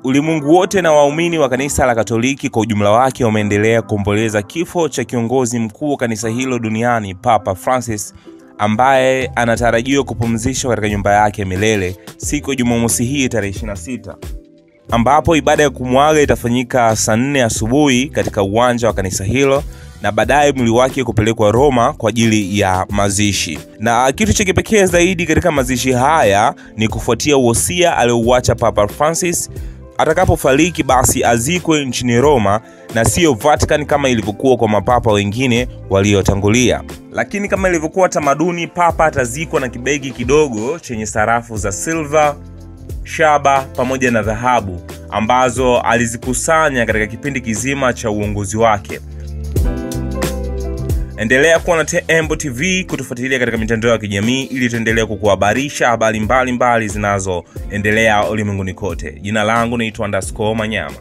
Ulimwengu wote na waumini wa kanisa la Katoliki kwa ujumla wake wameendelea kuomboleza kifo cha kiongozi mkuu wa kanisa hilo duniani, Papa Francis, ambaye anatarajiwa kupumzishwa katika nyumba yake milele siku ya Jumamosi hii tarehe 26, ambapo ibada ya kumwaga itafanyika saa 4 asubuhi katika uwanja wa kanisa hilo, na baadaye mwili wake kupelekwa Roma kwa ajili ya mazishi. Na kitu cha kipekee zaidi katika mazishi haya ni kufuatia wosia aliouacha Papa Francis, atakapofariki basi azikwe nchini Roma na sio Vatican kama ilivyokuwa kwa mapapa wengine waliotangulia. Lakini kama ilivyokuwa tamaduni, papa atazikwa na kibegi kidogo chenye sarafu za silver, shaba pamoja na dhahabu ambazo alizikusanya katika kipindi kizima cha uongozi wake. Endelea kuwa na Tembo TV kutufuatilia katika mitandao ya kijamii ili tuendelee kukuhabarisha habari mbalimbali zinazoendelea ulimwenguni kote. Jina langu naitwa _Manyama.